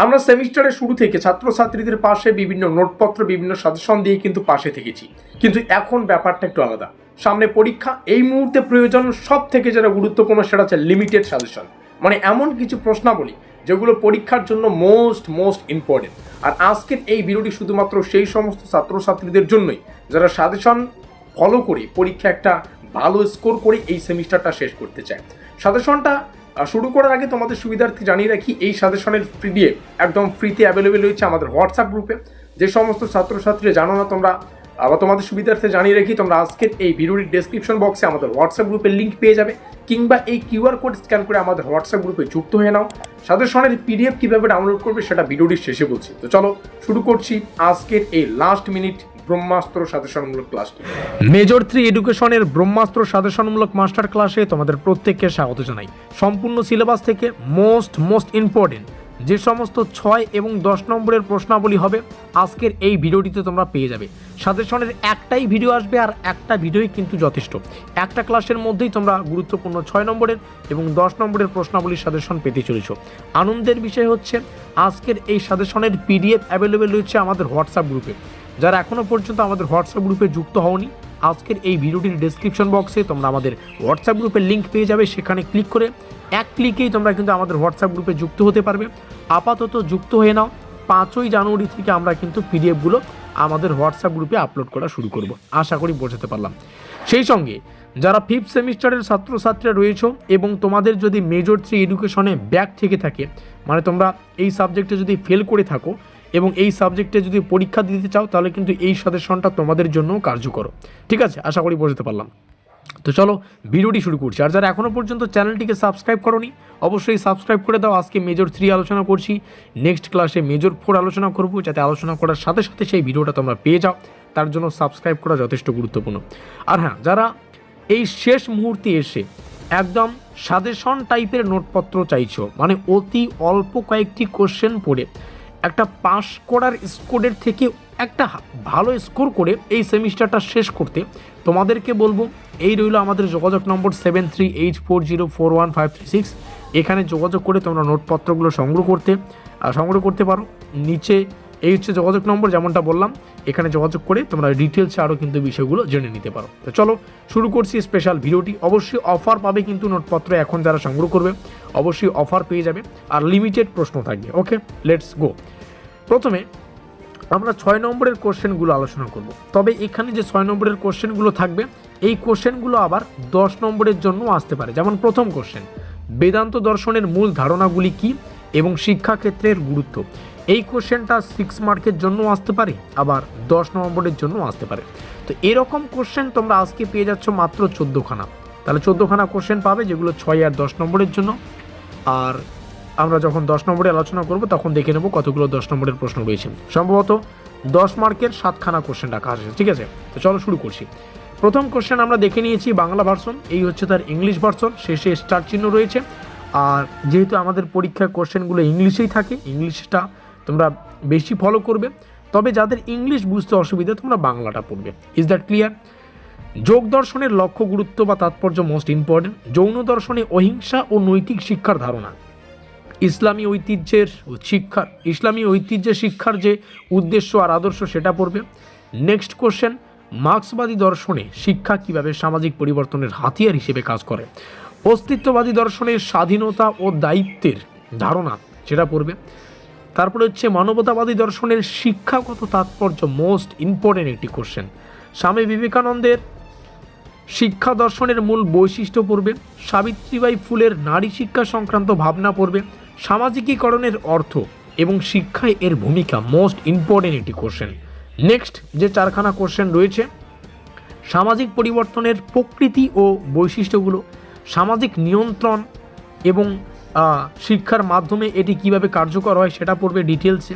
আমরা সেমিস্টারের শুরু থেকে ছাত্রছাত্রীদের পাশে বিভিন্ন নোটপত্র বিভিন্ন সাজেশন দিয়ে কিন্তু পাশে থেকেছি, কিন্তু এখন ব্যাপারটা একটু আলাদা। সামনে পরীক্ষা, এই মুহূর্তে প্রয়োজন সব থেকে যেটা গুরুত্বপূর্ণ সেটা হচ্ছে লিমিটেড সাজেশন, মানে এমন কিছু প্রশ্নাবলী যেগুলো পরীক্ষার জন্য মোস্ট ইম্পর্টেন্ট। আর আজকের এই ভিডিওটি শুধুমাত্র সেই সমস্ত ছাত্রছাত্রীদের জন্যই যারা সাজেশন ফলো করে পরীক্ষা একটা ভালো স্কোর করে এই সেমিস্টারটা শেষ করতে চায়। সাজেশনটা শুরু করার আগে তোমাদের সুবিধার্থে জানিয়ে রাখি, এই সাজেশনের পিডিএফ একদম ফ্রিতে অ্যাভেলেবেল রয়েছে আমাদের হোয়াটসঅ্যাপ গ্রুপে। যে সমস্ত ছাত্রছাত্রী জানো না তোমরা, আবার তোমাদের সুবিধার্থে জানিয়ে রাখি, তোমরা আজকের এই ভিডিওটির ডেসক্রিপশন বক্সে আমাদের হোয়াটসঅ্যাপ গ্রুপের লিঙ্ক পেয়ে যাবে, কিংবা এই কিউআর কোড স্ক্যান করে আমাদের হোয়াটসঅ্যাপ গ্রুপে যুক্ত হয়ে নাও। সাজেশনের পিডিএফ কীভাবে ডাউনলোড করবে সেটা ভিডিওটির শেষে বলছি। তো চলো শুরু করছি আজকের এই লাস্ট মিনিট ব্রহ্মাস্ত্র সাজেশনমূলক ক্লাসটি। মেজর 3 এডুকেশনের ব্রহ্মাস্ত্র সাজেশনমূলক মাস্টার ক্লাসে তোমাদের প্রত্যেককে স্বাগত জানাই। সম্পূর্ণ সিলেবাস থেকে মোস্ট ইম্পর্টেন্ট যে সমস্ত 6 এবং 10 নম্বরের প্রশ্নাবলী হবে আজকের এই ভিডিওটিতে তোমরা পেয়ে যাবে। সাজেশনের একটাই ভিডিও আসবে, আর একটা ভিডিওই কিন্তু যথেষ্ট। একটা ক্লাসের মধ্যেই তোমরা গুরুত্বপূর্ণ 6 নম্বরের এবং 10 নম্বরের প্রশ্নাবলীর সাজেশন পেতে চলেছ। আনন্দের বিষয় হচ্ছে আজকের এই সাজেশনের পিডিএফ অ্যাভেলেবেল রয়েছে আমাদের হোয়াটসঅ্যাপ গ্রুপে। যারা এখনও পর্যন্ত আমাদের হোয়াটসঅ্যাপ গ্রুপে যুক্ত হওনি, আজকের এই ভিডিওটির ডেসক্রিপশন বক্সে তোমরা আমাদের হোয়াটসঅ্যাপ গ্রুপের লিঙ্ক পেয়ে যাবে। সেখানে ক্লিক করে এক ক্লিকেই তোমরা কিন্তু আমাদের হোয়াটসঅ্যাপ গ্রুপে যুক্ত হতে পারবে। আপাতত যুক্ত হয়ে নাও। 5ই জানুয়ারি থেকে আমরা কিন্তু পিডিএফগুলো আমাদের হোয়াটসঅ্যাপ গ্রুপে আপলোড করা শুরু করব, আশা করি বোঝাতে পারলাম। সেই সঙ্গে যারা 5th সেমিস্টারের ছাত্রছাত্রীরা রয়েছে এবং তোমাদের যদি মেজর 3 এডুকেশনে ব্যাক থেকে থাকে, মানে তোমরা এই সাবজেক্টে যদি ফেল করে থাকো এবং এই সাবজেক্টে যদি পরীক্ষা দিতে চাও, তাহলে কিন্তু এই সাজেশনটা তোমাদের জন্য কার্যকর। ঠিক আছে, আশা করি বোঝাতে পারলাম। তো চলো ভিডিওটি শুরু করছি। আর যারা এখনও পর্যন্ত চ্যানেলটিকে সাবস্ক্রাইব করোনি, অবশ্যই সাবস্ক্রাইব করে দাও। আজকে মেজর 3 আলোচনা করছি, নেক্সট ক্লাসে মেজর 4 আলোচনা করব, যাতে আলোচনা করার সাথে সাথে সেই ভিডিওটা তোমরা পেয়ে যাও। তার জন্য সাবস্ক্রাইব করা যথেষ্ট গুরুত্বপূর্ণ। আর হ্যাঁ, যারা এই শেষ মুহূর্তে এসে একদম সাজেশন টাইপের নোটপত্র চাইছো, মানে অতি অল্প কয়েকটি কোশ্চেন পড়ে একটা পাস করার স্কোরের থেকে একটা ভালো স্কোর করে এই সেমিস্টারটা শেষ করতে, তোমাদেরকে বলবো এই রইল আমাদের যোগাযোগ নম্বর 7384041536। এখানে যোগাযোগ করে তোমরা নোটপত্রগুলো সংগ্রহ করতে পারো। নিচে এই হচ্ছে যোগাযোগ নম্বর, যেমনটা বললাম, এখানে যোগাযোগ করে তোমরা ডিটেলসে আরও কিন্তু বিষয়গুলো জেনে নিতে পারো। তো চলো শুরু করছি স্পেশাল ভিডিওটি। অবশ্যই অফার পাবে কিন্তু নোটপত্র এখন যারা সংগ্রহ করবে, অবশ্যই অফার পেয়ে যাবে, আর লিমিটেড প্রশ্ন থাকবে। ওকে, লেটস গো। প্রথমে আমরা 6 নম্বরের কোশ্চেনগুলো আলোচনা করব। তবে এখানে যে 6 নম্বরের কোশ্চেনগুলো থাকবে, এই কোশ্চেনগুলো আবার 10 নম্বরের জন্য আসতে পারে। যেমন প্রথম কোশ্চেন, বেদান্ত দর্শনের মূল ধারণাগুলি কি এবং শিক্ষাক্ষেত্রের গুরুত্ব। এই কোশ্চেনটা 6 মার্কের জন্য আসতে পারে, আবার 10 নম্বরের জন্য আসতে পারে। তো এরকম কোশ্চেন তোমরা আজকে পেয়ে যাচ্ছ মাত্র 14খানা। তাহলে 14খানা কোশ্চেন পাবে, যেগুলো 6 আর 10 নম্বরের জন্য। আর আমরা যখন 10 নম্বরে আলোচনা করব তখন দেখে নেব কতগুলো 10 নম্বরের প্রশ্ন রয়েছে। সম্ভবত 10 মার্কের 7খানা কোশ্চেন রাখা আছে। ঠিক আছে, তো চলো শুরু করছি। প্রথম কোশ্চেন আমরা দেখে নিয়েছি বাংলা ভার্সন, এই হচ্ছে তার ইংলিশ ভার্সন, শেষে স্টার চিহ্ন রয়েছে। আর যেহেতু আমাদের পরীক্ষার কোশ্চেনগুলো ইংলিশেই থাকে, ইংলিশটা তোমরা বেশি ফলো করবে। তবে যাদের ইংলিশ বুঝতে অসুবিধা, তোমরা বাংলাটা পড়বে। Is that clear? যোগ দর্শনের লক্ষ্য, গুরুত্ব বা তাৎপর্য মোস্ট ইম্পর্টেন্ট। যৌন দর্শনে অহিংসা ও নৈতিক শিক্ষার ধারণা। ইসলামী ঐতিহ্যের শিক্ষার যে উদ্দেশ্য আর আদর্শ, সেটা পড়বে। নেক্সট কোশ্চেন, মার্ক্সবাদী দর্শনে শিক্ষা কিভাবে সামাজিক পরিবর্তনের হাতিয়ার হিসেবে কাজ করে। অস্তিত্ববাদী দর্শনের স্বাধীনতা ও দায়িত্বের ধারণা, সেটা পড়বে। তারপরে হচ্ছে মানবতাবাদী দর্শনের শিক্ষাগত তাৎপর্য, মোস্ট ইম্পর্টেন্ট একটি কোশ্চেন। স্বামী বিবেকানন্দের শিক্ষা দর্শনের মূল বৈশিষ্ট্য পড়বে। সাবিত্রীবাই ফুলের নারী শিক্ষা সংক্রান্ত ভাবনা পড়বে। সামাজিকীকরণের অর্থ এবং শিক্ষায় এর ভূমিকা, মোস্ট ইম্পর্টেন্ট একটি কোশ্চেন। নেক্সট যে 4খানা কোশ্চেন রয়েছে, সামাজিক পরিবর্তনের প্রকৃতি ও বৈশিষ্ট্যগুলো, সামাজিক নিয়ন্ত্রণ এবং শিক্ষার মাধ্যমে এটি কিভাবে কার্যকর হয় সেটা পড়বে ডিটেলসে।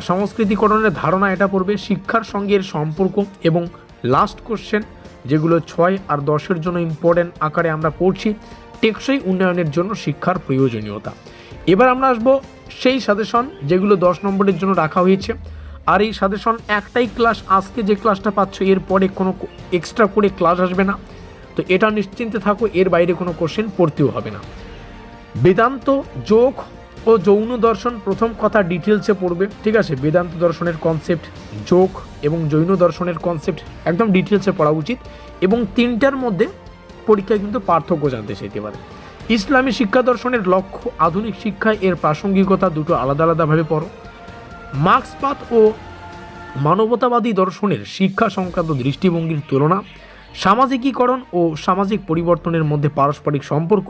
সংস্কৃতিকরণের ধারণা, এটা পড়বে। শিক্ষার সঙ্গে এর সম্পর্ক এবং লাস্ট কোশ্চেন, যেগুলো 6 আর 10-এর জন্য ইম্পর্টেন্ট আকারে আমরা পড়ছি, টেকসই উন্নয়নের জন্য শিক্ষার প্রয়োজনীয়তা। এবার আমরা আসবো সেই সাজেশন যেগুলো 10 নম্বরের জন্য রাখা হয়েছে। আর এই সাজেশন একটাই ক্লাস, আজকে যে ক্লাসটা পাচ্ছ এরপরে কোনো এক্সট্রা করে ক্লাস আসবে না। তো এটা নিশ্চিন্তে থাকো, এর বাইরে কোনো কোশ্চেন পড়তেও হবে না। বেদান্ত, যোগ ও যৌন দর্শন প্রথম কথা ডিটেলসে পড়বে, ঠিক আছে। বেদান্ত দর্শনের কনসেপ্ট, যোগ এবং জৈন দর্শনের কনসেপ্ট একদম ডিটেলসে পড়া উচিত। এবং তিনটার মধ্যে পরীক্ষায় কিন্তু পার্থক্য জানতে চাইতে পারে। ইসলামী শিক্ষা দর্শনের লক্ষ্য, আধুনিক শিক্ষায় এর প্রাসঙ্গিকতা, দুটো আলাদা আলাদাভাবে পড়ো। মার্ক্সবাদ ও মানবতাবাদী দর্শনের শিক্ষা সংক্রান্ত দৃষ্টিভঙ্গির তুলনা, সামাজিকীকরণ ও সামাজিক পরিবর্তনের মধ্যে পারস্পরিক সম্পর্ক,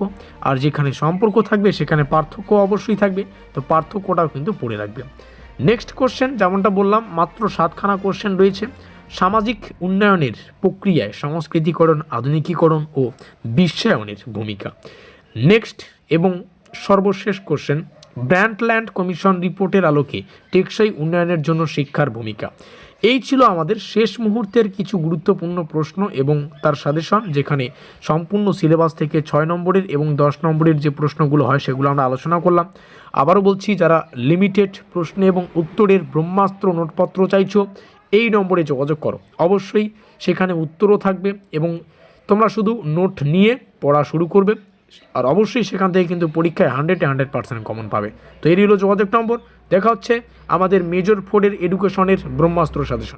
আর যেখানে সম্পর্ক থাকবে সেখানে পার্থক্য অবশ্যই থাকবে, তো পার্থক্যটাও কিন্তু পড়ে রাখবে। নেক্সট কোশ্চেন, যেমনটা বললাম মাত্র 7খানা কোশ্চেন রয়েছে। সামাজিক উন্নয়নের প্রক্রিয়ায় সংস্কৃতিকরণ, আধুনিকীকরণ ও বিশ্বায়নের ভূমিকা। নেক্সট এবং সর্বশেষ কোশ্চেন, ব্র্যান্ডল্যান্ড কমিশন রিপোর্টের আলোকে টেকসই উন্নয়নের জন্য শিক্ষার ভূমিকা। এই ছিল আমাদের শেষ মুহূর্তের কিছু গুরুত্বপূর্ণ প্রশ্ন এবং তার সাজেশন, যেখানে সম্পূর্ণ সিলেবাস থেকে 6 নম্বরের এবং 10 নম্বরের যে প্রশ্নগুলো হয় সেগুলো আমরা আলোচনা করলাম। আবারও বলছি, যারা লিমিটেড প্রশ্ন এবং উত্তরের ব্রহ্মাস্ত্র নোটপত্র চাইছো, এই নম্বরে যোগাযোগ করো। অবশ্যই সেখানে উত্তরও থাকবে এবং তোমরা শুধু নোট নিয়ে পড়া শুরু করবে, আর অবশ্যই সেখান থেকে কিন্তু পরীক্ষায় 100% কমন পাবে। তো এই হলো যোগাযোগ নম্বর। দেখা হচ্ছে আমাদের মেজর 4-এর এডুকেশনের ব্রহ্মাস্ত্র সাজেশন।